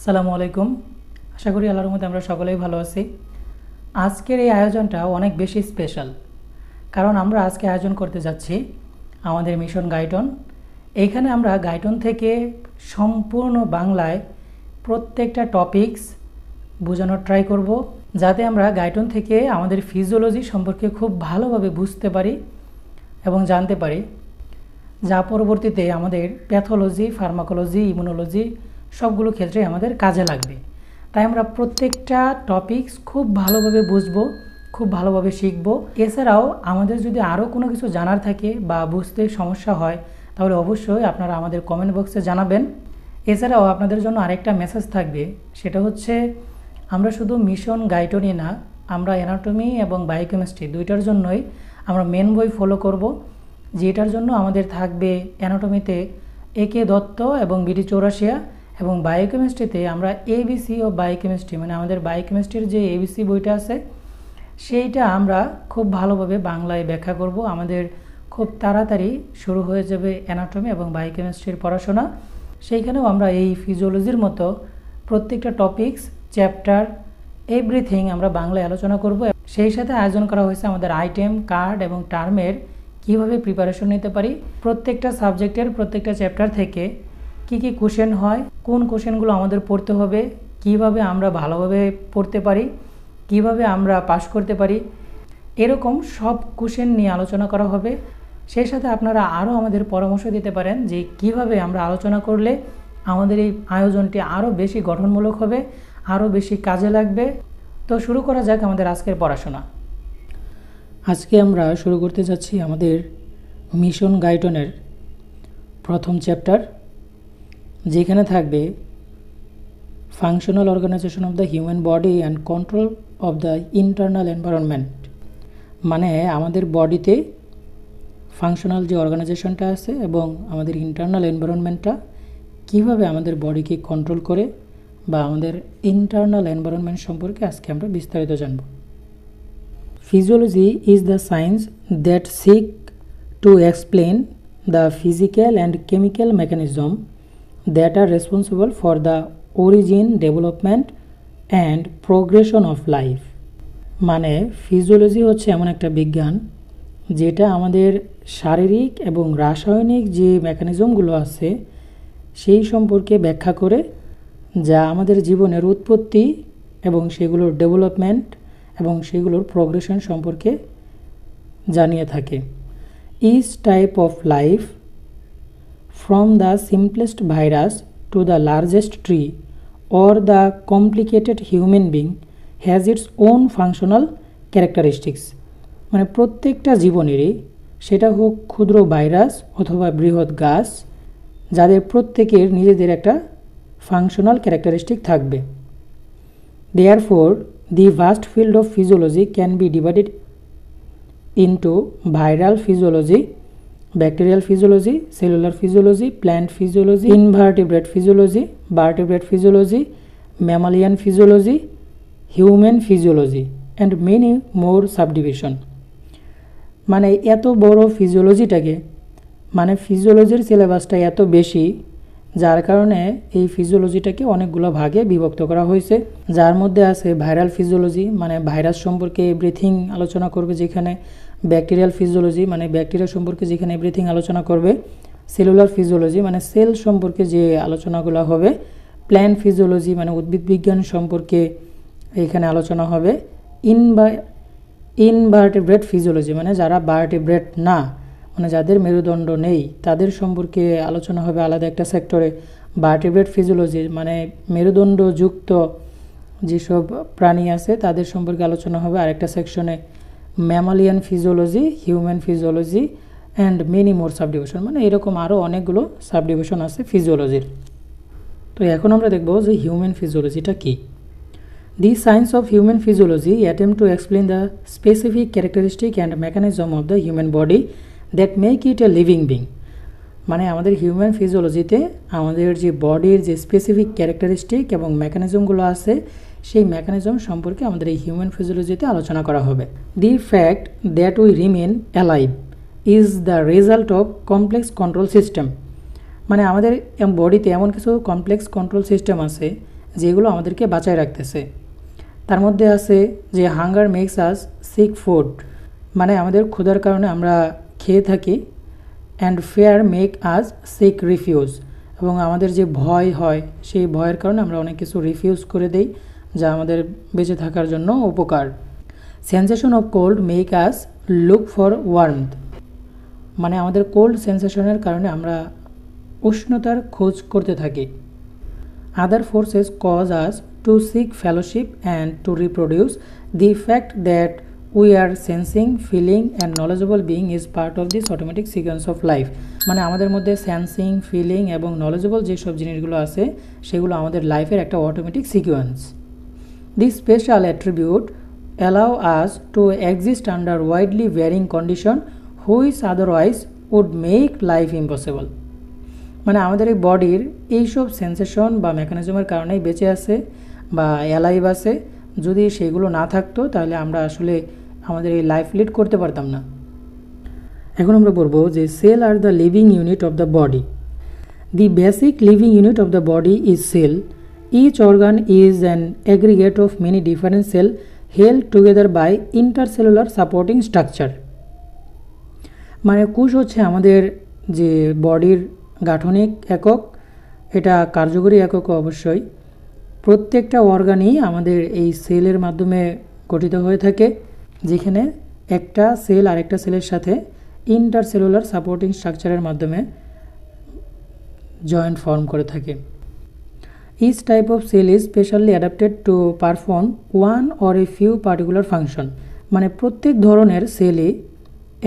আসসালামু আলাইকুম। আশা করি আল্লাহর রহমতে আমরা সকলেই ভালো আছি। আজকের এই আয়োজনটা অনেক বেশি স্পেশাল, কারণ আমরা আজকে আয়োজন করতে যাচ্ছি আমাদের মিশন গাইটন। এইখানে আমরা গাইটন থেকে সম্পূর্ণ বাংলায় প্রত্যেকটা টপিকস বোঝানোর ট্রাই করব, যাতে আমরা গাইটন থেকে আমাদের ফিজিওলজি সম্পর্কে খুব ভালোভাবে বুঝতে পারি এবং জানতে পারি, যা পরবর্তীতে আমাদের প্যাথোলজি, ফার্মাকোলজি, ইমিউনোলজি সবগুলো ক্ষেত্রে আমাদের কাজে লাগবে। তাই আমরা প্রত্যেকটা টপিকস খুব ভালোভাবে বুঝবো, খুব ভালোভাবে শিখব। এছাড়াও আমাদের যদি আরও কোনো কিছু জানার থাকে বা বুঝতে সমস্যা হয়, তাহলে অবশ্যই আপনারা আমাদের কমেন্ট বক্সে জানাবেন। এছাড়াও আপনাদের জন্য আরেকটা মেসেজ থাকবে, সেটা হচ্ছে আমরা শুধু মিশন গাইটনই না, আমরা অ্যানাটমি এবং বায়োকেমিস্ট্রি দুইটার জন্যই আমরা মেন বই ফলো করব। যেটার জন্য আমাদের থাকবে অ্যানাটমিতে একে দত্ত এবং বিডি চৌরাশিয়া, এবং বায়োকেমিস্ট্রিতে আমরা এবিসি ও বায়োকেমিস্ট্রি, মানে আমাদের বায়োকেমিস্ট্রির যে এবিসি বইটা আছে সেইটা আমরা খুব ভালোভাবে বাংলায় ব্যাখ্যা করব। আমাদের খুব তাড়াতাড়ি শুরু হয়ে যাবে অ্যানাটমি এবং বায়োকেমিস্ট্রির পড়াশোনা। সেইখানেও আমরা এই ফিজিওলজির মতো প্রত্যেকটা টপিকস, চ্যাপ্টার, এভরিথিং আমরা বাংলায় আলোচনা করব। সেই সাথে আয়োজন করা হয়েছে আমাদের আইটেম, কার্ড এবং টার্মের কীভাবে প্রিপারেশন নিতে পারি, প্রত্যেকটা সাবজেক্টের প্রত্যেকটা চ্যাপ্টার থেকে কি কি কোশ্চেন হয়, কোন কোশ্চেনগুলো আমাদের পড়তে হবে, কিভাবে আমরা ভালোভাবে পড়তে পারি, কিভাবে আমরা পাস করতে পারি, এরকম সব কোশ্চেন নিয়ে আলোচনা করা হবে। সেই সাথে আপনারা আরও আমাদের পরামর্শ দিতে পারেন যে কিভাবে আমরা আলোচনা করলে আমাদের এই আয়োজনটি আরও বেশি গঠনমূলক হবে, আরও বেশি কাজে লাগবে। তো শুরু করা যাক আমাদের আজকের পড়াশোনা। আজকে আমরা শুরু করতে যাচ্ছি আমাদের মিশন গাইটনের প্রথম চ্যাপ্টার, যেখানে থাকবে functional organization of the human body and control of the internal environment. মানে আমাদের বডিতে ফাংশনাল যে অর্গানাইজেশনটা আছে এবং আমাদের ইন্টারনাল এনভায়রনমেন্টটা কীভাবে আমাদের বডিকে কন্ট্রোল করে, বা আমাদের ইন্টারনাল এনভায়রনমেন্ট সম্পর্কে আজকে আমরা বিস্তারিত জানব। Physiology is the science that seek to explain the physical and chemical mechanism that are responsible for the origin, development and progression of life। মানে ফিজিওলজি হচ্ছে এমন একটা বিজ্ঞান যেটা আমাদের শারীরিক এবং রাসায়নিক যে মেকানিজমগুলো আছে সেই সম্পর্কে ব্যাখ্যা করে, যা আমাদের জীবনের উৎপত্তি এবং সেগুলোর ডেভেলপমেন্ট এবং সেগুলোর প্রোগ্রেশন সম্পর্কে জানিয়ে থাকে। Each type of life, from the simplest virus to the largest tree or the complicated human being has its own functional characteristics। মানে প্রত্যেকটা জীবনেরই, সেটা হোক ক্ষুদ্র ভাইরাস অথবা বৃহৎ গাছ, যাদের প্রত্যেকের নিজেদের একটা ফাংশনাল ক্যারেক্টারিস্টিক থাকবে। Therefore, the vast field of physiology can be divided into viral physiology, bacterial physiology, cellular physiology, plant physiology, invertebrate physiology, vertebrate physiology, mammalian physiology, human physiology and many more subdivision। মানে এত বড় ফিজিওলজিটাকে, মানে ফিজিওলজির সিলেবাসটা এত বেশি, যার কারণে এই ফিজিওলজিটাকে অনেকগুলো ভাগে বিভক্ত করা হয়েছে। যার মধ্যে আছে ভাইরাল ফিজিওলজি, মানে ভাইরাস সম্পর্কে এভরিথিং আলোচনা করবে যেখানে। ব্যাকটেরিয়াল ফিজিওলজি, মানে ব্যাকটেরিয়া সম্পর্কে যেখানে এভরিথিং আলোচনা করবে। সেলুলার ফিজিওলজি, মানে সেল সম্পর্কে যে আলোচনাগুলো হবে। প্ল্যান্ট ফিজিওলজি, মানে উদ্ভিদ বিজ্ঞান সম্পর্কে এখানে আলোচনা হবে। ইনভার্টিব্রেট ফিজিওলজি, মানে যারা ভার্টিব্রেট না, মানে যাদের মেরুদণ্ড নেই, তাদের সম্পর্কে আলোচনা হবে আলাদা একটা সেক্টরে। ভার্টিব্রেট ফিজিওলজি, মানে মেরুদণ্ডযুক্ত যেসব প্রাণী আছে তাদের সম্পর্কে আলোচনা হবে আরেকটা সেকশনে। Mammalian physiology, human physiology and many more subdivision, মানে এরকম আরও অনেকগুলো সাবডিভিশন আছে ফিজিওলজির। তো এখন আমরা দেখব যে হিউম্যান ফিজিওলজিটা কী। The science of human physiology attempt to explain the specific characteristic and mechanism of the human body that make it a living being। মানে আমাদের হিউম্যান ফিজিওলজিতে আমাদের যে বডির যে স্পেসিফিক ক্যারেক্টারিস্টিক এবং মেকানিজমগুলো আছে সেই মেকানিজম সম্পর্কে আমাদের এই হিউম্যান ফিজিওলজিতে আলোচনা করা হবে। দি fact that we remain alive is the result of complex control system. মানে আমাদের বডিতে এমন কিছু কমপ্লেক্স কন্ট্রোল সিস্টেম আছে যেগুলো আমাদেরকে বাঁচায় রাখতেছে। তার মধ্যে আছে যে hunger makes us seek food, মানে আমাদের ক্ষুধার কারণে আমরা খেয়ে থাকি। And fear make us seek refuge, এবং আমাদের যে ভয় হয় সেই ভয়ের কারণে আমরা অনেক কিছু রিফিউজ করে দেই যা আমাদের বেঁচে থাকার জন্য উপকার। Sensation of cold make us look for warmth, মানে আমাদের কোল্ড সেন্সেশনের কারণে আমরা উষ্ণতার খোঁজ করতে থাকি। Other forces cause us to seek fellowship and to reproduce. The fact that we are sensing, feeling and knowledgeable being is part of this automatic sequence of life. মানে আমাদের মধ্যে সেন্সিং, ফিলিং এবং নলেজেবল যেসব জিনিসগুলো আছে সেগুলো আমাদের লাইফের একটা automatic sequence. This special attribute allow us to exist under widely varying condition which otherwise would make life impossible। মানে আমাদের এই বডির এইসব সেন্সেশন বা মেকানিজমের কারণেই বেঁচে আছে বা অ্যালাইভ আছে। যদি সেগুলো না থাকতো তাহলে আমরা আসলে আমাদের এই লাইফ লিড করতে পারতাম না। এখন আমরা বলবো যে cell are the living unit of the body. The basic living unit of the body is cell. Each organ is an aggregate of many different cell held together by intercellular supporting structure। মানে কোষ হচ্ছে আমাদের যে বডির গাঠনিক একক, এটা কার্যকরী একক অবশ্যই। প্রত্যেকটা অর্গানই আমাদের এই সেলের মাধ্যমে গঠিত হয়ে থাকে, যেখানে একটা সেল আরেকটা সেলের সাথে ইন্টারসেলুলার সাপোর্টিং স্ট্রাকচারের মাধ্যমে জয়েন্ট ফর্ম করে থাকে। Each type of cell is specially adapted to perform one or a few particular function। মানে প্রত্যেক ধরনের সেলই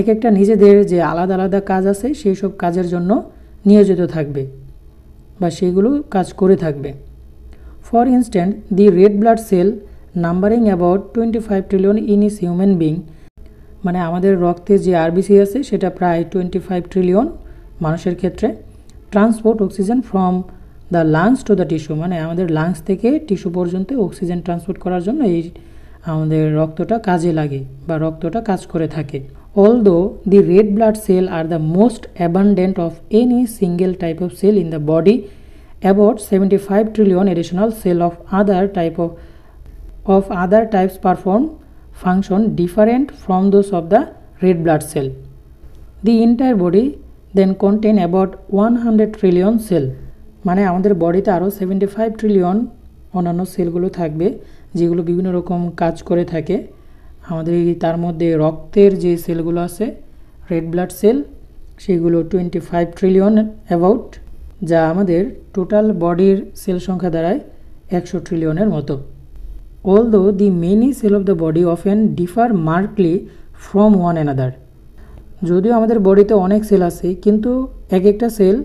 এক একটা নিজেদের যে আলাদা আলাদা কাজ আছে সেই সব কাজের জন্য নিয়োজিত থাকবে বা সেইগুলো কাজ করে থাকবে। For instance the red blood sell numbering about 25 trillion in is human being, মানে আমাদের রক্তে যে আরবিসি আছে সেটা প্রায় 25 ট্রিলিয়ন মানুষের ক্ষেত্রে। Transport oxygen from the lungs to the tissue, মানে আমাদের লাংস থেকে টিস্যু পর্যন্ত অক্সিজেন ট্রান্সপোর্ট করার জন্য এই আমাদের রক্তটা কাজে লাগে বা রক্তটা কাজ করে থাকে। Although the red blood cell are the most abundant of any single type of cell in the body, about 75 trillion additional cell of other types perform function different from those of the red blood cell. The entire body then contain about 100 trillion cell, মানে আমাদের বডিতে আরও 75 trillion অন্যান্য সেলগুলো থাকবে যেগুলো বিভিন্ন রকম কাজ করে থাকে। আমাদের তার মধ্যে রক্তের যে সেলগুলো আছে রেড ব্লাড সেল সেগুলো 25 ট্রিলিয়ন অ্যাবাউট, যা আমাদের টোটাল বডির সেল সংখ্যা দাঁড়ায় 100 ট্রিলিয়নের মতো। Although the many cell of the body often differ markedly from one another, যদিও আমাদের বডিতে অনেক সেল আছে কিন্তু এক একটা সেল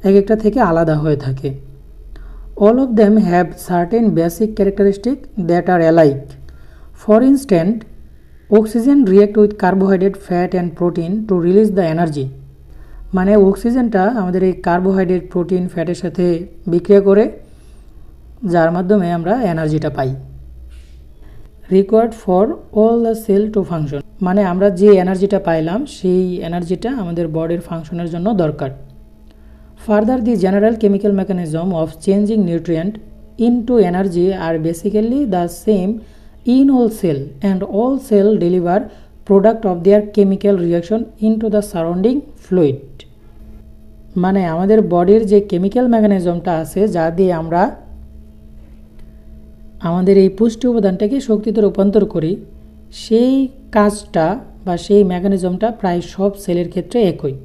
এক একটা থেকে আলাদা হয়ে থাকে। All of them have certain basic characteristic that are alike. For instance oxygen react with carbohydrate, fat and protein to release the energy, মানে অক্সিজেনটা আমাদের এই কার্বোহাইড্রেট, প্রোটিন, ফ্যাটের সাথে বিক্রিয়া করে যার মাধ্যমে আমরা এনার্জিটা পাই। Required for all the cell to function, মানে আমরা যে এনার্জিটা পাইলাম সেই এনার্জিটা আমাদের বডির ফাংশনের জন্য দরকার। Further, the general chemical mechanism of changing nutrient into energy are basically the same in all cell, and all cell deliver product of their chemical reaction into the surrounding fluid। মানে আমাদের বডির যে কেমিক্যাল মেকানিজমটা আছে যা দিয়ে আমরা আমাদের এই পুষ্টি উপাদানটাকে শক্তিতে রূপান্তর করি, সেই কাজটা বা সেই মেকানিজমটা প্রায় সব সেলের ক্ষেত্রে একই।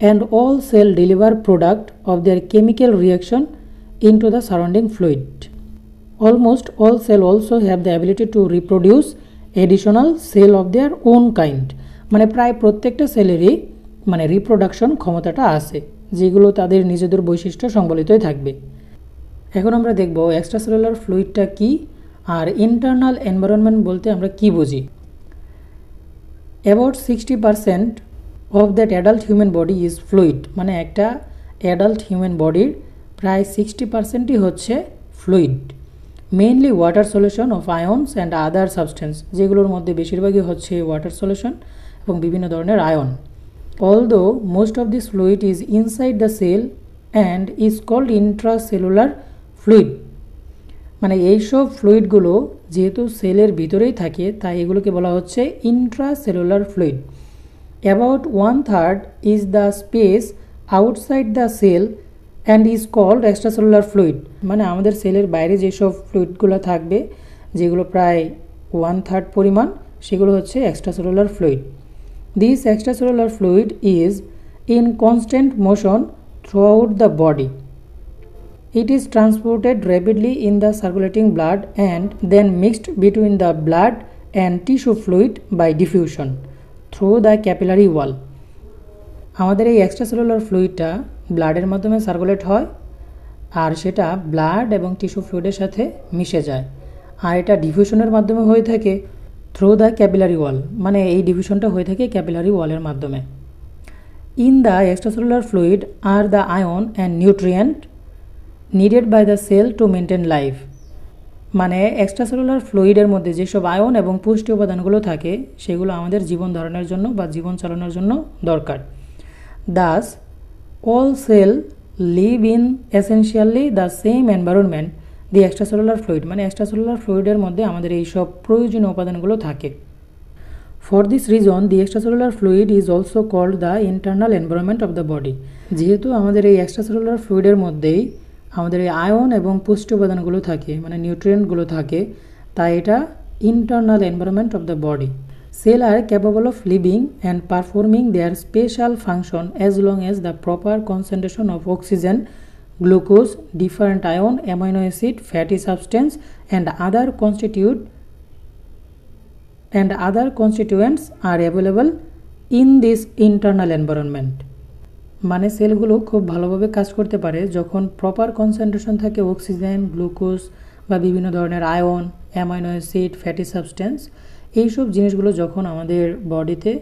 And all cell deliver product of their chemical reaction into the surrounding fluid. Almost all cell also have the ability to reproduce additional cell of their own kind। মানে প্রায় প্রত্যেকটা সেলেরই মানে রিপ্রোডাকশন ক্ষমতাটা আছে যেগুলো তাদের নিজেদের বৈশিষ্ট্য সংবলিতই থাকবে। এখন আমরা দেখব এক্সট্রাসেলুলার ফ্লুইডটা কি আর ইন্টারনাল এনভায়রনমেন্ট বলতে আমরা কি বুঝি। About 60% of that adult human body is fluid, মানে একটা অ্যাডাল্ট হিউম্যান বডির প্রায় 60%ই হচ্ছে fluid. Mainly water solution of ions and other substance, যেগুলোর মধ্যে বেশিরভাগই হচ্ছে ওয়াটার সলিউশন এবং বিভিন্ন ধরনের আয়ন। Although most of this fluid is inside the cell and is called intracellular fluid, মানে এইসব ফ্লুইডগুলো যেহেতু সেলের ভিতরেই থাকে তাই এগুলোকে বলা হচ্ছে intracellular fluid. About 1/3 is the space outside the cell and is called extracellular fluid. মানে আমাদের সেলের বাইরে যেসব ফ্লুইডগুলো থাকবে, যেগুলো প্রায় 1/3 পরিমাণ, সেগুলো হচ্ছে extracellular fluid. This extracellular fluid is in constant motion throughout the body. It is transported rapidly in the circulating blood and then mixed between the blood and tissue fluid by diffusion through the capillary wall. আমাদের এই extracellular ফ্লুইডটা ব্লাডের মাধ্যমে circulate হয় আর সেটা blood এবং tissue ফ্লুইডের সাথে মিশে যায়, আর এটা ডিফিউশনের মাধ্যমে হয়ে থাকে থ্রু দ্য ক্যাপিলারি ওয়াল। মানে এই ডিফিউশনটা হয়ে থাকে ক্যাপিলারি ওয়ালের মাধ্যমে। In the extracellular fluid are the ion and nutrient needed by the cell to maintain life. মানে এক্সট্রাসেলুলার ফ্লুইডের মধ্যে যেসব আয়ন এবং পুষ্টি উপাদানগুলো থাকে সেগুলো আমাদের জীবন ধারণের জন্য বা জীবন চালানোর জন্য দরকার। Thus all cell live in essentially the same environment the extracellular fluid. মানে এক্সট্রাসেলুলার ফ্লুইডের মধ্যে আমাদের এইসব প্রয়োজনীয় উপাদানগুলো থাকে। For this reason the extracellular fluid is also called the internal environment of the body. যেহেতু আমাদের এই এক্সট্রাসেলুলার ফ্লুইডের মধ্যেই আমাদের এই আয়ন এবং পুষ্টি উপাদানগুলো থাকে, মানে নিউট্রিয়েন্টগুলো থাকে, তাই এটা internal environment of the body. Cell are capable of living and performing their special function as long as the proper concentration of oxygen, glucose, different ion, amino acid, fatty substance and other constituents are available in this internal environment. মানে সেলগুলো খুব ভালোভাবে কাজ করতে পারে যখন proper concentration থাকে oxygen, glucose বা বিভিন্ন ধরনের ion, amino acid, fatty substance, এইসব জিনিসগুলো যখন আমাদের বডিতে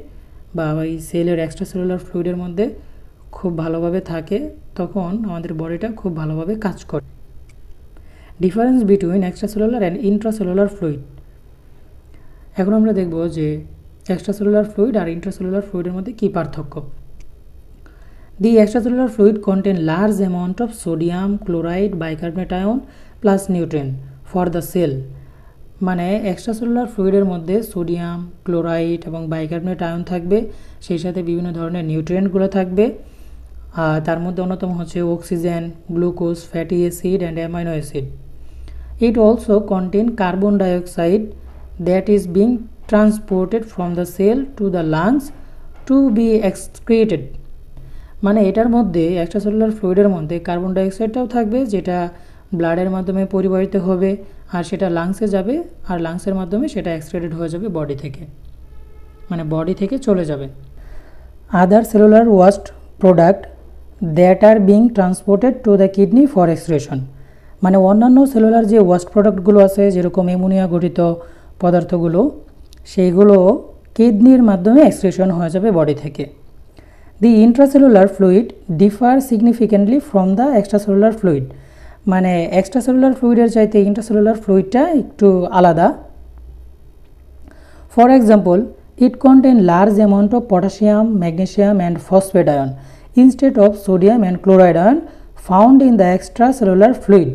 বা এই সেলের এক্সট্রাসেলুলার ফ্লুইডের মধ্যে খুব ভালোভাবে থাকে তখন আমাদের বডিটা খুব ভালোভাবে কাজ করে। Difference between extracellular and intracellular fluid. এখন আমরা দেখব যে এক্সট্রাসেলুলার ফ্লুইড আর ইন্ট্রাসেলুলার ফ্লুইডের মধ্যে কী পার্থক্য। The extracellular fluid contain large amount of sodium, chloride, bicarbonate ion plus nutrient for the cell. মানে এক্সট্রাসেলুলার ফ্লুইডের মধ্যে সোডিয়াম, ক্লোরাইড এবং বাইকার্বনেট আয়ন থাকবে, সেই সাথে বিভিন্ন ধরনের নিউট্রিয়েন্টগুলো থাকবে। তার মধ্যে অন্যতম হচ্ছে oxygen, glucose, fatty acid and amino acid. It also contain carbon dioxide that is being transported from the cell to the lungs to be excreted. মানে এটার মধ্যে এক্সট্রাসেলুলার ফ্লুইডের মধ্যে কার্বন ডাইঅক্সাইডটাও থাকবে, যেটা ব্লাডের মাধ্যমে পরিবাহিত হবে আর সেটা লাংসে যাবে, আর লাংসের মাধ্যমে সেটা এক্সক্রিটেড হয়ে যাবে বডি থেকে, মানে বডি থেকে চলে যাবে। Other cellular waste product that are being transported to the kidney for excretion. মানে অন্যান্য সেলুলার যে ওয়েস্ট প্রোডাক্টগুলো আছে, যেরকম অ্যামোনিয়া গঠিত পদার্থগুলো, সেইগুলো কিডনির মাধ্যমে এক্সক্রিশন হয়ে যাবে বডি থেকে। The intracellular fluid differ significantly from the extracellular fluid. মানে এক্সট্রাসেলুলার ফ্লুইডের চাইতে ইন্ট্রাসেলুলার ফ্লুইডটা একটু আলাদা। For example, it contain large amount of potassium, magnesium and phosphate ion instead of sodium and chloride ion found in the extracellular fluid.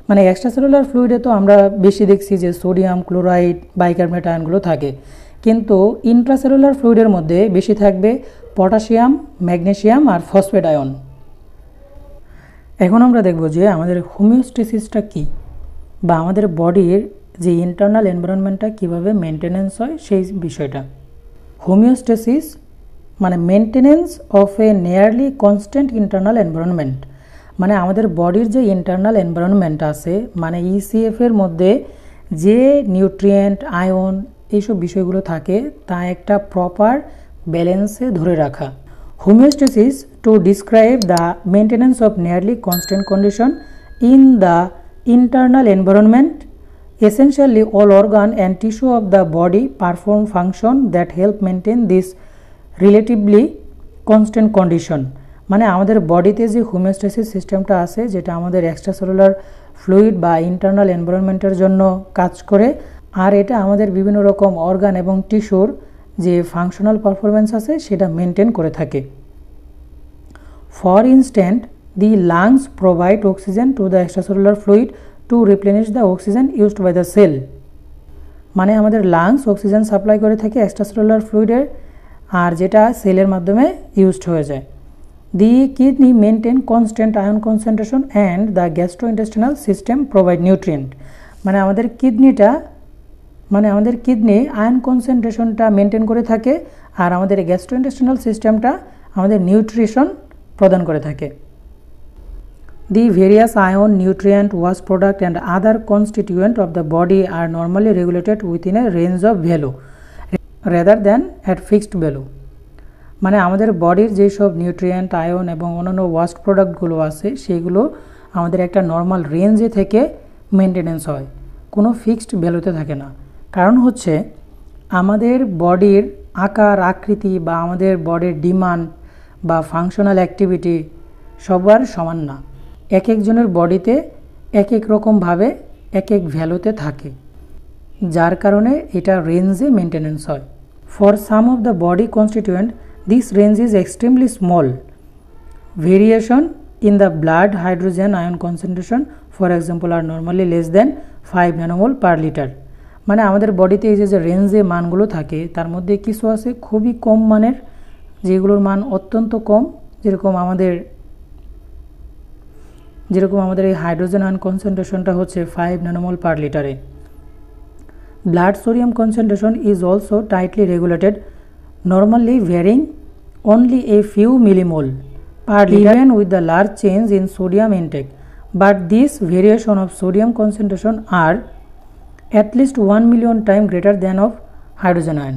মানে extracellular ফ্লুইডে তো আমরা বেশি দেখছি যে সোডিয়াম, ক্লোরাইড, বাইকার্বনেট আয়নগুলো থাকে, কিন্তু ইন্ট্রাসেলুলার ফ্লুইডের মধ্যে বেশি থাকবে পটাশিয়াম, ম্যাগনেসিয়াম আর ফসফেট আয়ন। এখন আমরা দেখব যে আমাদের হোমিওস্টেসিসটা কী, বা আমাদের বডির যে ইন্টারনাল এনভায়রনমেন্টটা কীভাবে মেনটেনেন্স হয় সেই বিষয়টা। হোমিওস্টেসিস মানে maintenance of A nearly constant internal environment. মানে আমাদের বডির যে ইন্টারনাল এনভায়রনমেন্ট আছে, মানে ইসিএফের মধ্যে যে নিউট্রিয়েন্ট, আয়ন, এইসব বিষয়গুলো থাকে তা একটা প্রপার ব্যালেন্সে ধরে রাখা। Homeostasis to describe the maintenance of nearly constant condition in the internal environment. Essentially all organ and tissue of the body perform function that help maintain this relatively constant condition. মানে আমাদের বডিতে যে homeostasis সিস্টেমটা আছে, যেটা আমাদের extracellular fluid বা internal এনভায়রনমেন্টের জন্য কাজ করে, আর এটা আমাদের বিভিন্ন রকম অর্গান এবং টিস্যুর যে ফাংশনাল পারফরমেন্স আছে সেটা মেনটেন করে থাকে। For instance, the lungs provide oxygen to the extracellular fluid to replenish the oxygen used by the cell. মানে আমাদের লাংস অক্সিজেন সাপ্লাই করে থাকে এক্সট্রাসেলুলার ফ্লুইডের, আর যেটা সেলের মাধ্যমে ইউজড হয়ে যায়। দি kidney maintain constant ion concentration and the gastrointestinal system provide nutrient. মানে আমাদের কিডনি আয়ন কনসেন্ট্রেশনটা মেনটেন করে থাকে, আর আমাদের গ্যাস্ট্রোইন্টেস্টিনাল সিস্টেমটা আমাদের নিউট্রিশন প্রদান করে থাকে। The various ion, nutrient, waste product and other constituent of the body are normally regulated within a range of value rather than at fixed value. মানে আমাদের বডির যেসব নিউট্রিয়েন্ট, আয়ন এবং অন্যান্য ওয়াস্ট প্রোডাক্টগুলো আছে সেগুলো আমাদের একটা নর্মাল রেঞ্জে থেকে মেনটেনেন্স হয়, কোনো ফিক্সড ভ্যালুতে থাকে না। কারণ হচ্ছে আমাদের বডির আকার আকৃতি বা আমাদের বডির ডিমান্ড বা ফাংশনাল অ্যাক্টিভিটি সবার সমান না। এক একজনের বডিতে এক এক রকমভাবে এক এক ভ্যালুতে থাকে, যার কারণে এটা রেঞ্জে মেনটেনেন্স হয়। For some of the body constituent this range is extremely small. Variation in the blood hydrogen ion concentration for example are normally less than 5 nanomole per litre. মানে আমাদের বডিতে এই যে রেঞ্জে মানগুলো থাকে তার মধ্যে কিছু আছে খুবই কম মানের, যেগুলোর মান অত্যন্ত কম, যেরকম আমাদের এই হাইড্রোজেন আয়ন কনসেন্ট্রেশনটা হচ্ছে 5 নানোমোল পার লিটারে। Blood sodium concentration is also tightly regulated, normally varying only a few millimol per liter even with the large change in sodium intake, but this variation of sodium concentration are at least 1 million times greater than of hydrogen ion.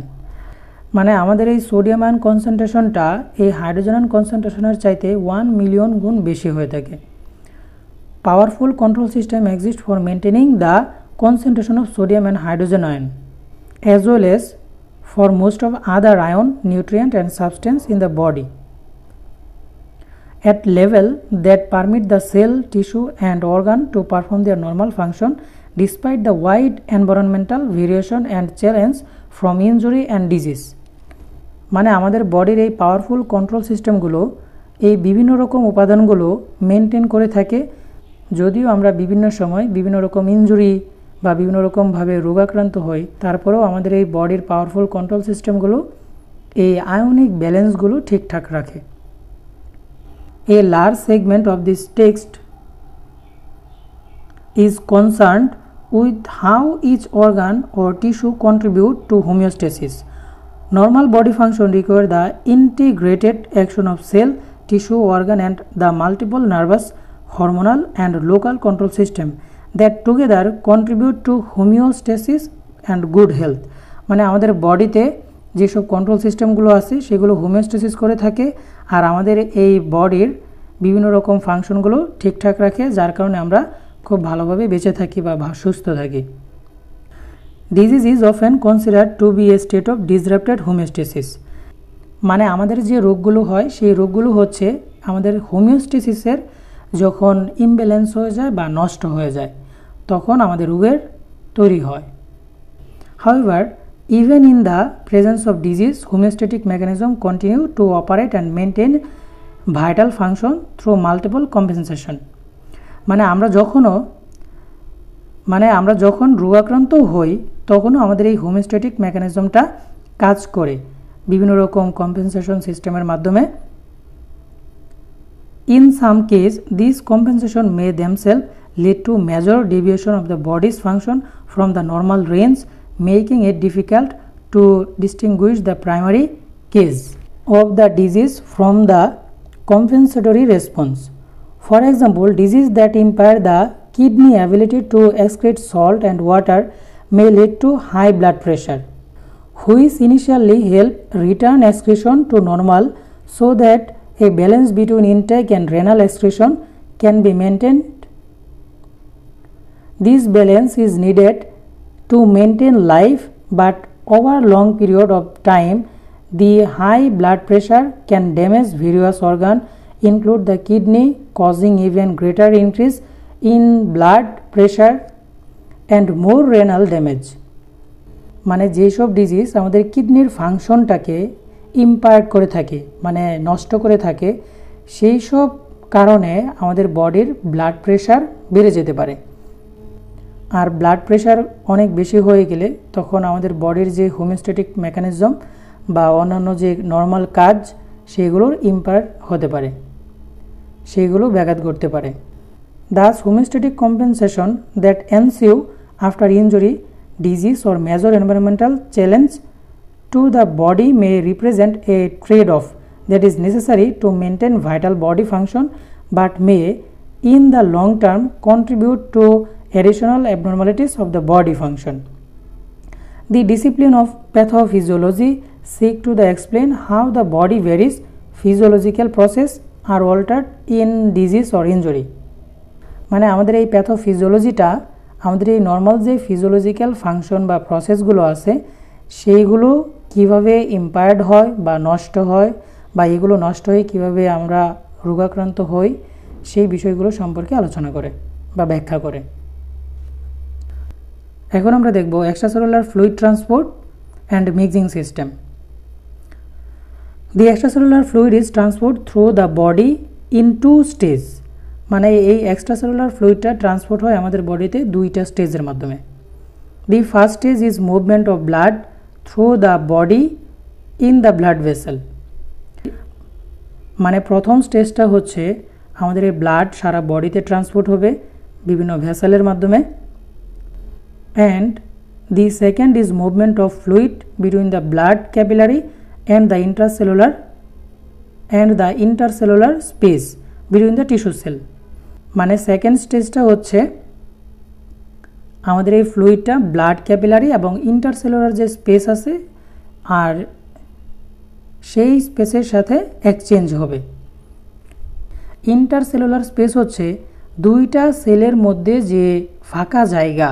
মানে আমাদের এই sodium ion কনসেন্ট্রেশনটা এই hydrogen ion কনসেন্ট্রেশনের চাইতে 1 million গুণ বেশি হয়ে থাকে। Powerful control system exists for maintaining the concentration of sodium and hydrogen ion, as well as for most of other ion, nutrient and substance in the body at level that permit the cell, tissue and organ to perform their normal function despite the wide environmental variation and challenge from injury and disease. মানে আমাদের বডির এই powerful control সিস্টেমগুলো এই বিভিন্ন রকম উপাদানগুলো maintain করে থাকে, যদিও আমরা বিভিন্ন সময় বিভিন্ন রকম ইনজুরি বা বিভিন্ন রকমভাবে রোগাক্রান্ত হই, তারপরেও আমাদের এই বডির পাওয়ারফুল কন্ট্রোল সিস্টেমগুলো এই আয়নিক ব্যালেন্সগুলো ঠিকঠাক রাখে। A large segment of this text is concerned with how each organ or tissue contribute to homeostasis. Normal body function require the integrated action of cell, tissue, organ and the multiple nervous, hormonal and local control system that together contribute to homeostasis and good health. মানে আমাদের বডিতে যেসব control সিস্টেমগুলো আছে সেগুলো homeostasis করে থাকে, আর আমাদের এই বডির বিভিন্ন রকম ফাংশনগুলো ঠিকঠাক রাখে, যার কারণে আমরা খুব ভালোভাবে বেঁচে থাকি বা সুস্থ থাকি। Disease is often considered to be a state of disrupted homeostasis. মানে আমাদের যে রোগগুলো হয় সেই রোগগুলো হচ্ছে আমাদের হোমিওস্টেসিসের যখন ইমব্যালেন্স হয়ে যায় বা নষ্ট হয়ে যায় তখন আমাদের রোগের তৈরি হয়। However even in the presence of disease homeostatic mechanism continue to operate and maintain vital function through multiple compensation. মানে আমরা যখন রোগাক্রান্ত হই তখনও আমাদের এই হোমিওস্ট্যাটিক মেকানিজমটা কাজ করে বিভিন্ন রকম কম্পেনসেশন সিস্টেমের মাধ্যমে। In some case, these compensation may themselves lead to major deviation of the body's function from the normal range, making it difficult to distinguish the primary cause of the disease from the compensatory response. For example, disease that impair the kidney ability to excrete salt and water may lead to high blood pressure, which initially help return excretion to normal so that a balance between intake and renal excretion can be maintained. This balance is needed to maintain life, but over long period of time, the high blood pressure can damage various organs, include the kidney, causing even greater increase in blood pressure and more renal damage. মানে যেসব disease আমাদের কিডনির ফাংশনটাকে ইম্পায়ার্ড করে থাকে, মানে নষ্ট করে থাকে, সেই সব কারণে আমাদের বডির ব্লাড প্রেশার বেড়ে যেতে পারে আর ব্লাড প্রেশার অনেক বেশি হয়ে গেলে তখন আমাদের বডির যে হোমিওস্ট্যাটিক মেকানিজম বা অন্যান্য যে নর্মাল কাজ সেগুলোর ইম্পায়ার হতে পারে, সেগুলো ব্যাঘাত ঘটতে পারে। Thus, homeostatic compensation that ensue after injury, disease or major environmental challenge to the body may represent a trade-off that is necessary to maintain vital body function but may in the long term contribute to additional abnormalities of the body function. The discipline of pathophysiology seek to explain how the body varies physiological process are altered in disease or injury. মানে আমাদের এই প্যাথোফিজিওলজিটা আমাদের এই normal যে physiological function বা প্রসেসগুলো আছে সেইগুলো কিভাবে ইম্পায়ার্ড হয় বা নষ্ট হয় বা এগুলো নষ্ট হয়ে কিভাবে আমরা রোগাক্রান্ত হই সেই বিষয়গুলো সম্পর্কে আলোচনা করে বা ব্যাখ্যা করে। এখন আমরা দেখব extracellular fluid transport and mixing system. The extracellular fluid is transport through the body in two stage. মানে এই এক্সট্রাসেলুলার ফ্লুইডটা ট্রান্সপোর্ট হয় আমাদের বডিতে দুইটা স্টেজের মাধ্যমে। The first stage is movement of blood through the body in the blood vessel. মানে প্রথম স্টেজটা হচ্ছে আমাদের এই ব্লাড সারা বডিতে ট্রান্সপোর্ট হবে বিভিন্ন ভেসেলের মাধ্যমে। And the second is movement of fluid between the blood capillary and the intercellular space between the tissue cell. মানে সেকেন্ড স্টেজটা হচ্ছে আমাদের এই ফ্লুইডটা ব্লাড ক্যাপিলারি এবং ইন্টারসেলুলার যে স্পেস আছে আর সেই স্পেসের সাথে এক্সচেঞ্জ হবে। ইন্টারসেলুলার স্পেস হচ্ছে দুইটা সেলের মধ্যে যে ফাঁকা জায়গা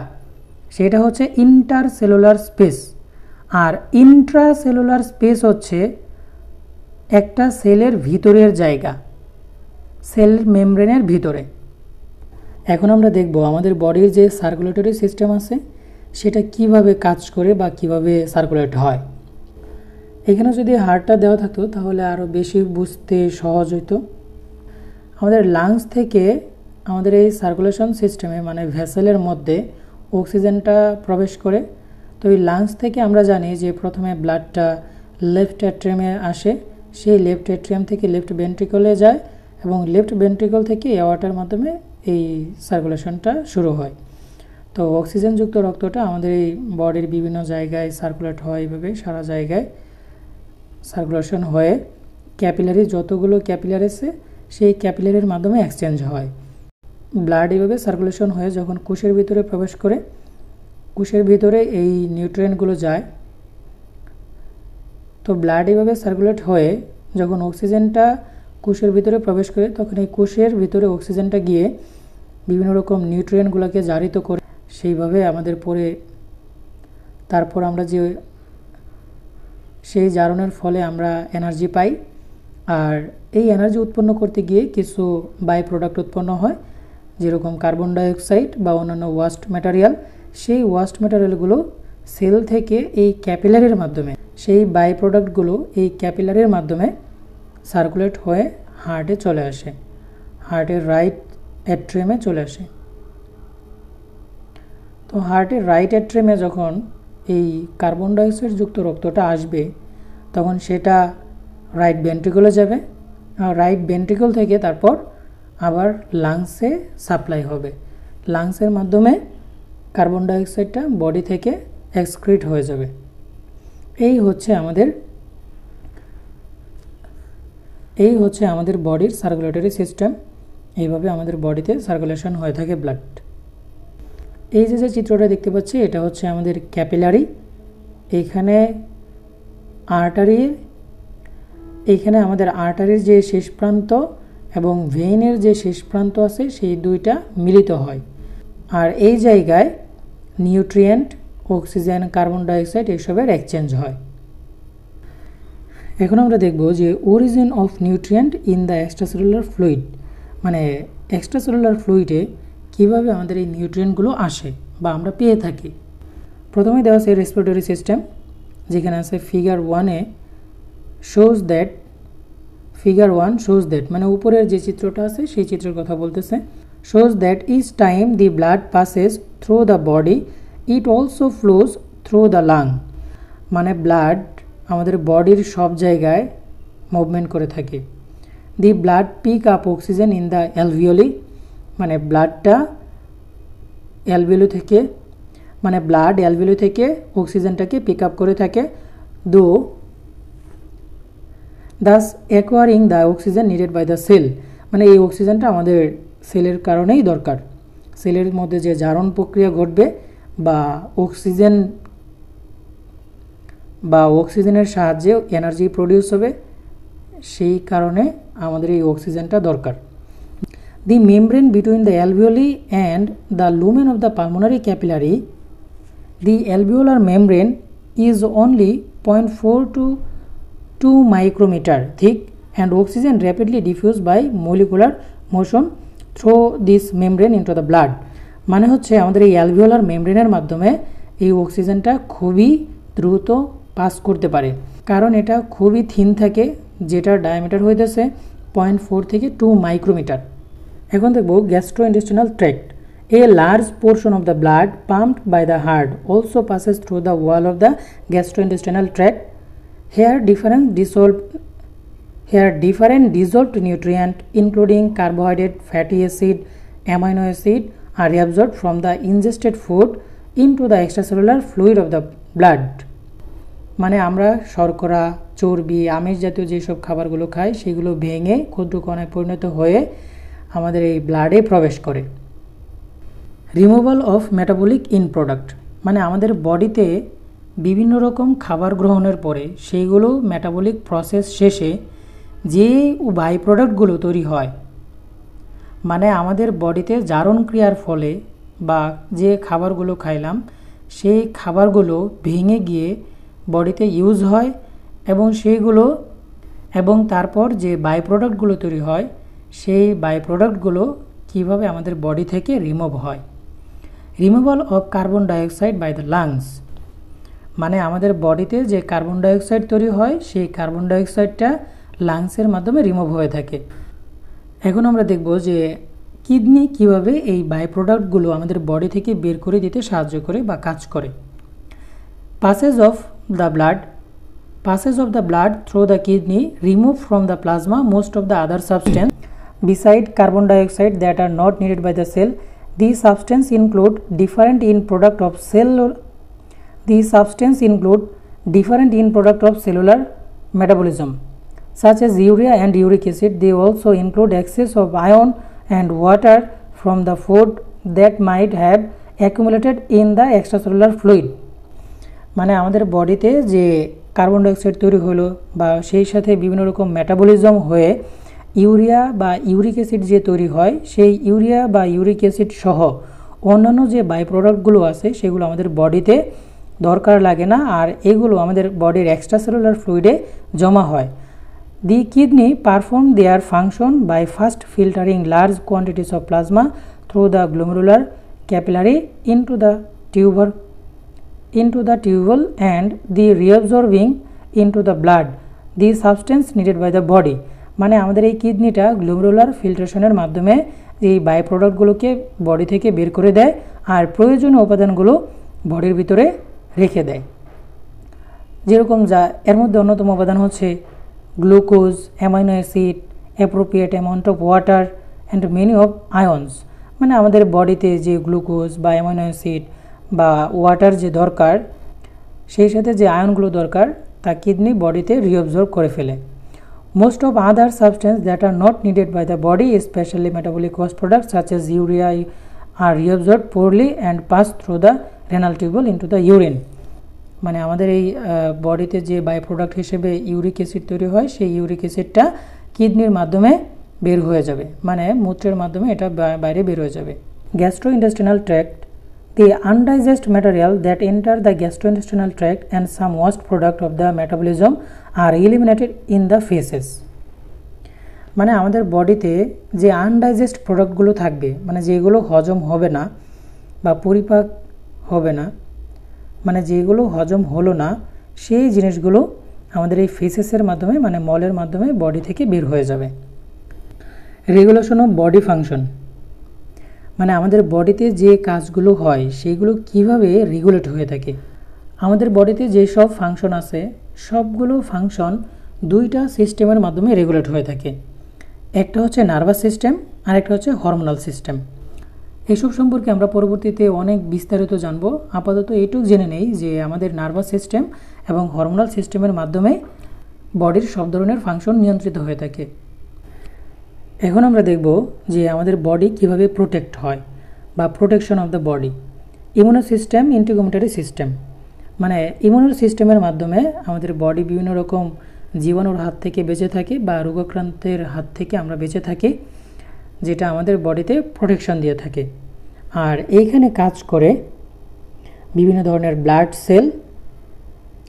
সেটা হচ্ছে ইন্টারসেলুলার স্পেস, আর ইন্ট্রাসেলুলার স্পেস হচ্ছে একটা সেলের ভিতরের জায়গা, সেল মেমব্রেনের ভিতরে। এখন আমরা দেখব আমাদের বডির যে সার্কুলেটরি সিস্টেম আছে সেটা কিভাবে কাজ করে বা কিভাবে সার্কুলেট হয়। এখানে যদি হার্টটা দেওয়া থাকতো তাহলে আরও বেশি বুঝতে সহজ হতো। আমাদের লাংস থেকে আমাদের এই সার্কুলেশন সিস্টেমে মানে ভেসেলের মধ্যে অক্সিজেনটা প্রবেশ করে। তো এই লাংস থেকে আমরা জানি যে প্রথমে ব্লাডটা লেফট অ্যাট্রিয়ামে আসে, সেই লেফট অ্যাট্রিয়াম থেকে লেফট ভেন্ট্রিকলে যায় এবং লেফট ভেন্ট্রিকল থেকে এয়ারটার মাধ্যমে এই সার্কুলেশনটা শুরু হয়। তো অক্সিজেনযুক্ত রক্তটা আমাদের এই বডির বিভিন্ন জায়গায় সার্কুলেট হয়, এইভাবে সারা জায়গায় সার্কুলেশন হয়ে ক্যাপিলারি যতগুলো ক্যাপিলার আছে সেই ক্যাপিলারির মাধ্যমে এক্সচেঞ্জ হয়। ব্লাড এইভাবে সার্কুলেশন হয়ে যখন কোষের ভিতরে প্রবেশ করে, কোষের ভিতরে এই নিউট্রিয়েন্টগুলো যায়। তো ব্লাড এইভাবে সার্কুলেট হয়ে যখন অক্সিজেনটা কোষের ভিতরে প্রবেশ করে তখন এই কোষের ভিতরে অক্সিজেনটা গিয়ে বিভিন্ন রকম নিউট্রিয়েন্টগুলোকে জারিত করে সেইভাবে আমাদের পরে তারপর আমরা যে সেই জারণের ফলে আমরা এনার্জি পাই। আর এই এনার্জি উৎপন্ন করতে গিয়ে কিছু বাই প্রোডাক্ট উৎপন্ন হয় যেরকম কার্বন ডাইঅক্সাইড বা অন্যান্য ওয়াস্ট ম্যাটেরিয়াল। সেই ওয়াস্ট ম্যাটেরিয়ালগুলো সেল থেকে এই ক্যাপিলারির মাধ্যমে সেই বাই প্রোডাক্টগুলো এই ক্যাপিলারির মাধ্যমে সার্কুলেট হয়ে হার্টে চলে আসে, হার্টের রাইট অ্যাট্রিয়ামে চলে আসে। তো হার্টের রাইট অ্যাট্রিয়ামে যখন এই কার্বন ডাইঅক্সাইড যুক্ত রক্তটা আসবে তখন সেটা রাইট ভেন্ট্রিকলে যাবে, আর রাইট ভেন্ট্রিকল থেকে তারপর আবার লাংসে সাপ্লাই হবে। লাংসের মাধ্যমে কার্বন ডাইঅক্সাইডটা বডি থেকে এক্সক্রিট হয়ে যাবে। এই হচ্ছে আমাদের বডির সার্কুলেটরি সিস্টেম। এইভাবে আমাদের বডিতে সার্কুলেশন হয়ে থাকে ব্লাড। এই যে চিত্রটা দেখতে পাচ্ছি এটা হচ্ছে আমাদের ক্যাপিলারি। এইখানে আমাদের আর্টারির যে শেষ প্রান্ত এবং ভেইনের যে শেষ প্রান্ত আছে সেই দুইটা মিলিত হয়, আর এই জায়গায় নিউট্রিয়েন্ট, অক্সিজেন, কার্বন ডাইঅক্সাইড এসবের এক্সচেঞ্জ হয়। এখন আমরা দেখব যে origin of nutrient in the extracellular fluid, মানে এক্সট্রাসেলুলার ফ্লুইডে কীভাবে আমাদের এই নিউট্রিয়েন্টগুলো আসে বা আমরা পেয়ে থাকি। প্রথমে দেওয়া আছে রেসপিরেটরি সিস্টেম, যেখানে আছে ফিগার 1 shows that মানে উপরের যে চিত্রটা আছে সেই চিত্রের কথা বলতেছে। shows that each time the blood passes through the body, it also flows through the lung. মানে ব্লাড আমাদের বডির সব জায়গায় মুভমেন্ট করে থাকে। The blood pick up oxygen in the alveoli, মানে ব্লাডটা অ্যালভিওলি থেকে ব্লাড অ্যালভিওলি থেকে অক্সিজেনটাকে পিক আপ করে থাকে, though thus acquiring the oxygen needed by the cell. মানে এই অক্সিজেনটা আমাদের সেলের কারণেই দরকার। সেলের মধ্যে যে জারণ প্রক্রিয়া ঘটবে বা অক্সিজেনের সাহায্যে এনার্জি প্রডিউস হবে, সেই কারণে আমাদের এই অক্সিজেনটা দরকার। The membrane between the alveoli and the lumen of the pulmonary capillary, the alveolar membrane is only 0.4 to 2 micrometer thick and oxygen rapidly diffused by molecular motion through this membrane into the blood. মানে হচ্ছে আমাদের এই alveolar মেমব্রেনের মাধ্যমে এই অক্সিজেনটা খুবই দ্রুত পাস করতে পারে, কারণ এটা খুবই থিন থাকে, যেটার ডায়ামিটার হইতেছে 0.4 থেকে 2 মাইক্রোমিটার। এখন দেখব gastrointestinal tract. A large portion of the blood pumped by the heart also passes through the wall of the gastrointestinal tract. Here different dissolved nutrients including carbohydrate, fatty acid, amino acid are reabsorbed from the ingested food into the extracellular fluid of the blood. মানে আমরা শর্করা, চর্বি, আমিষ জাতীয় যেসব খাবারগুলো খাই সেগুলো ভেঙে ক্ষুদ্র কণায় পরিণত হয়ে আমাদের এই ব্লাডে প্রবেশ করে। Removal of metabolic in product, মানে আমাদের বডিতে বিভিন্ন রকম খাবার গ্রহণের পরে সেইগুলো মেটাবলিক প্রসেস শেষে যে বাই প্রোডাক্টগুলো তৈরি হয়, মানে আমাদের বডিতে জারণ ক্রিয়ার ফলে বা যে খাবারগুলো খাইলাম সেই খাবারগুলো ভেঙে গিয়ে বডিতে ইউজ হয় এবং তারপর যে বাই প্রোডাক্টগুলো তৈরি হয় সেই বাই প্রোডাক্টগুলো কীভাবে আমাদের বডি থেকে রিমুভ হয়। Removal of carbon dioxide by the lungs, মানে আমাদের বডিতে যে কার্বন ডাইঅক্সাইড তৈরি হয় সেই কার্বন ডাইঅক্সাইডটা লাংসের মাধ্যমে রিমুভ হয়ে থাকে। এখন আমরা দেখব যে কিডনি কিভাবে এই বাই প্রোডাক্টগুলো আমাদের বডি থেকে বের করে দিতে সাহায্য করে বা কাজ করে। Passage of the blood through the kidney remove from the plasma most of the other substance beside carbon dioxide that are not needed by the cell. These substances include different end product of cellular metabolism such as urea and uric acid. They also include excess of iron and water from the food that might have accumulated in the extracellular fluid. মানে আমাদের বডিতে যে carbon dioxide তৈরি হলো বা সেই সাথে বিভিন্ন রকম মেটাবলিজম হয়ে ইউরিয়া বা ইউরিক অ্যাসিড যে তৈরি হয়, সেই ইউরিয়া বা ইউরিক অ্যাসিড সহ অন্যান্য যে বাই প্রোডাক্টগুলো আছে সেগুলো আমাদের বডিতে দরকার লাগে না, আর এগুলো আমাদের বডির এক্সট্রাসেলুলার ফ্লুইডে জমা হয়। The kidney perform their function by first filtering large quantities of plasma through the glomerular capillary into the tubule and the reabsorbing into the blood the substance needed by the body. মানে আমাদের এই কিডনিটা glomerular ফিল্ট্রেশনের মাধ্যমে এই by প্রোডাক্টগুলোকে body থেকে বের করে দেয় আর প্রয়োজনীয় উপাদানগুলো বডির ভিতরে রেখে দেয়। যেরকম এর মধ্যে অন্যতম উপাদান হচ্ছে glucose, amino acid, appropriate amount of water and many of আয়ন্স। মানে আমাদের বডিতে যে গ্লুকোজ বা অ্যামাইনো অ্যাসিড বা ওয়াটার যে দরকার, সেই সাথে যে আয়নগুলো দরকার তা কিডনি বডিতে রিঅবজর্ব করে ফেলে। Most of other substances that are not needed by the body, especially metabolic waste products such as urea, are reabsorbed poorly and pass through the renal tubule into the urine. মানে আমাদের এই বডিতে যে by product হিসেবে uric acid তৈরি হয় সেই uric অ্যাসিডটা কিডনির মাধ্যমে বের হয়ে যাবে, মানে মূত্রের মাধ্যমে এটা বাইরে বের হয়ে যাবে। Gastrointestinal tract, the undigested material that enter the gastrointestinal tract and some waste product of the metabolism are eliminated in the feces. মানে আমাদের বডিতে যে আনডাইজেস্ট প্রোডাক্টগুলো থাকবে, মানে যেগুলো হজম হবে না বা পরিপাক হবে না, মানে যেগুলো হজম হলো না সেই জিনিসগুলো আমাদের এই ফেসেসের মাধ্যমে মানে মলের মাধ্যমে বডি থেকে বের হয়ে যাবে। রেগুলেশন অফ বডি ফাংশন, মানে আমাদের বডিতে যে কাজগুলো হয় সেইগুলো কিভাবে রেগুলেট হয়ে থাকে। আমাদের বডিতে যেসব ফাংশন আছে সবগুলো ফাংশন দুইটা সিস্টেমের মাধ্যমে রেগুলেট হয়ে থাকে। একটা হচ্ছে নার্ভাস সিস্টেম আর একটা হচ্ছে হরমোনাল সিস্টেম। এসব সম্পর্কে আমরা পরবর্তীতে অনেক বিস্তারিত জানব। আপাতত এইটুকু জেনে নেই যে আমাদের নার্ভাস সিস্টেম এবং হরমোনাল সিস্টেমের মাধ্যমে বডির সব ধরনের ফাংশন নিয়ন্ত্রিত হয়ে থাকে। এখন আমরা দেখব যে আমাদের বডি কিভাবে প্রোটেক্ট হয় বা protection of the body. Immuno system, integumentary system, মানে ইমিউনো সিস্টেমের মাধ্যমে আমাদের বডি বিভিন্ন রকম জীবাণুর হাত থেকে বেঁচে থাকে বা রোগাক্রান্তের হাত থেকে আমরা বেঁচে থাকি, যেটা আমাদের বডিতে প্রোটেকশন দিয়ে থাকে। আর এইখানে কাজ করে বিভিন্ন ধরনের ব্লাড সেল,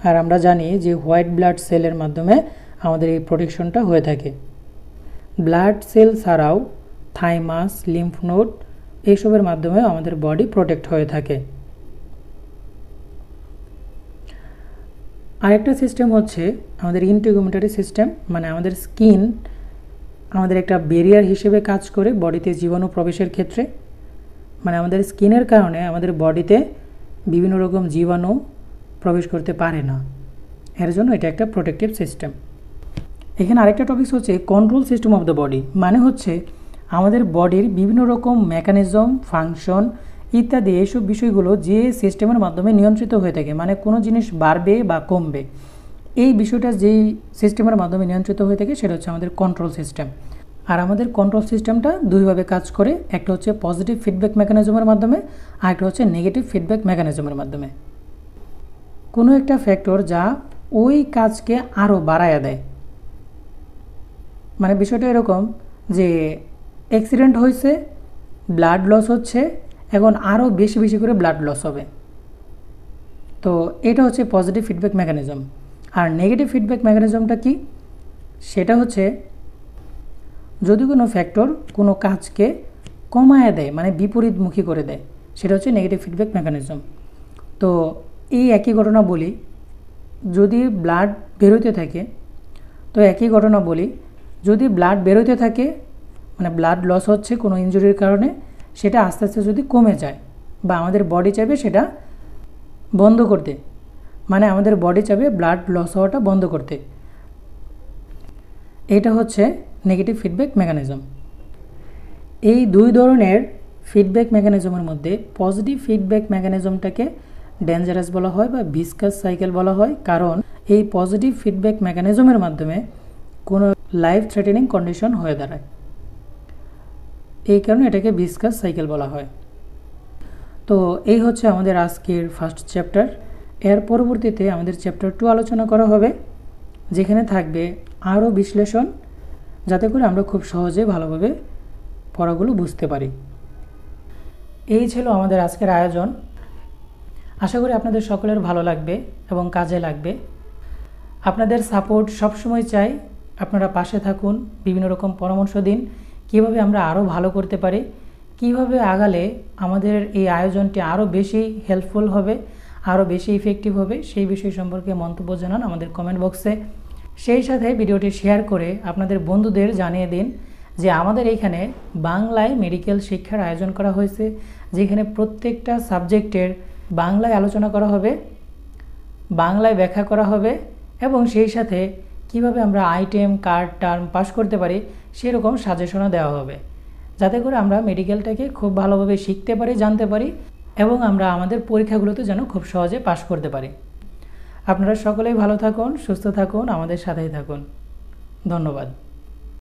আর আমরা জানি যে হোয়াইট ব্লাড সেলের মাধ্যমে আমাদের এই প্রোটেকশনটা হয়ে থাকে। ব্লাড সেল ছাড়াও থাইমাস, লিম্ফ নোড এইসবের মাধ্যমে আমাদের বডি প্রোটেক্ট হয়ে থাকে। আরেকটা সিস্টেম হচ্ছে আমাদের ইন্টিগুমেটারি সিস্টেম, মানে আমাদের স্কিন আমাদের একটা ব্যারিয়ার হিসেবে কাজ করে বডিতে জীবাণু প্রবেশের ক্ষেত্রে। মানে আমাদের স্কিনের কারণে আমাদের বডিতে বিভিন্ন রকম জীবাণু প্রবেশ করতে পারে না, এর জন্য এটা একটা প্রোটেক্টিভ সিস্টেম। এখানে আরেকটা টপিক হচ্ছে control system of the body, মানে হচ্ছে আমাদের বডির বিভিন্ন রকম মেকানিজম, ফাংশন ইত্যাদি এইসব বিষয়গুলো যে সিস্টেমের মাধ্যমে নিয়ন্ত্রিত হয়ে থাকে। মানে কোনো জিনিস বাড়বে বা কমবে, এই বিষয়টা যেই সিস্টেমের মাধ্যমে নিয়ন্ত্রিত হয়ে থাকে সেটা হচ্ছে আমাদের কন্ট্রোল সিস্টেম। আর আমাদের কন্ট্রোল সিস্টেমটা দুইভাবে কাজ করে, একটা হচ্ছে পজিটিভ ফিডব্যাক মেকানিজমের মাধ্যমে আর একটা হচ্ছে নেগেটিভ ফিডব্যাক মেকানিজমের মাধ্যমে। কোনো একটা ফ্যাক্টর যা ওই কাজকে আরও বাড়ায়া দেয়। মানে বিষয়টা এরকম যে অ্যাক্সিডেন্ট হয়েছে, ব্লাড লস হচ্ছে, এখন আরও বেশি বেশি করে ব্লাড লস হবে। তো এটা হচ্ছে পজিটিভ ফিডব্যাক মেকানিজম। আর নেগেটিভ ফিডব্যাক মেকানিজমটা কি? সেটা হচ্ছে যদি কোনো ফ্যাক্টর কোনো কাজকে কমায় দেয়, মানে বিপরীতমুখী করে দেয়, সেটা হচ্ছে নেগেটিভ ফিডব্যাক মেকানিজম। তো এই একই ঘটনা বলি, যদি ব্লাড বেরোতে থাকে, তো একই ঘটনা বলি, যদি ব্লাড বেরোতে থাকে মানে ব্লাড লস হচ্ছে কোনো ইনজুরির কারণে, সেটা আস্তে আস্তে যদি কমে যায় বা আমাদের বডি চাইবে সেটা বন্ধ করতে, মানে আমাদের বডি চাইবে ব্লাড লস হওয়াটা বন্ধ করতে, এটা হচ্ছে নেগেটিভ ফিডব্যাক মেকানিজম। এই দুই ধরনের ফিডব্যাক মেকানিজমের মধ্যে পজিটিভ ফিডব্যাক মেকানিজমটাকে ডেঞ্জারাস বলা হয় বা ভিসকাস সাইকেল বলা হয়, কারণ এই পজিটিভ ফিডব্যাক মেকানিজমের মাধ্যমে কোনো লাইফ থ্রেটেনিং কন্ডিশন হয়ে দাঁড়ায়। এই কারণে এটাকে ভিসকাস সাইকেল বলা হয়। তো এই হচ্ছে আমাদের আজকের ফার্স্ট চ্যাপ্টার। এর পরবর্তীতে আমাদের চ্যাপ্টার 2 আলোচনা করা হবে, যেখানে থাকবে আরও বিশ্লেষণ, যাতে করে আমরা খুব সহজে ভালোভাবে পড়াগুলো বুঝতে পারি। এই ছিল আমাদের আজকের আয়োজন। আশা করি আপনাদের সকলের ভালো লাগবে এবং কাজে লাগবে। আপনাদের সাপোর্ট সবসময় চাই, আপনারা পাশে থাকুন, বিভিন্ন রকম পরামর্শ দিন কীভাবে আমরা আরও ভালো করতে পারি, কিভাবে আগালে আমাদের এই আয়োজনটি আরও বেশি হেল্পফুল হবে, আরও বেশি ইফেক্টিভ হবে, সেই বিষয় সম্পর্কে মন্তব্য জানান আমাদের কমেন্ট বক্সে। সেই সাথে ভিডিওটি শেয়ার করে আপনাদের বন্ধুদের জানিয়ে দিন যে আমাদের এইখানে বাংলায় মেডিকেল শিক্ষার আয়োজন করা হয়েছে, যেখানে প্রত্যেকটা সাবজেক্টের বাংলায় আলোচনা করা হবে, বাংলায় ব্যাখ্যা করা হবে এবং সেই সাথে কিভাবে আমরা আইটেম, কার্ড, টার্ম পাস করতে পারি সেরকম সাজেশনও দেওয়া হবে, যাতে করে আমরা মেডিকেলটাকে খুব ভালোভাবে শিখতে পারি, জানতে পারি এবং আমরা আমাদের পরীক্ষাগুলোতে যেন খুব সহজে পাস করতে পারি। আপনারা সকলেই ভালো থাকুন, সুস্থ থাকুন, আমাদের সাথেই থাকুন। ধন্যবাদ।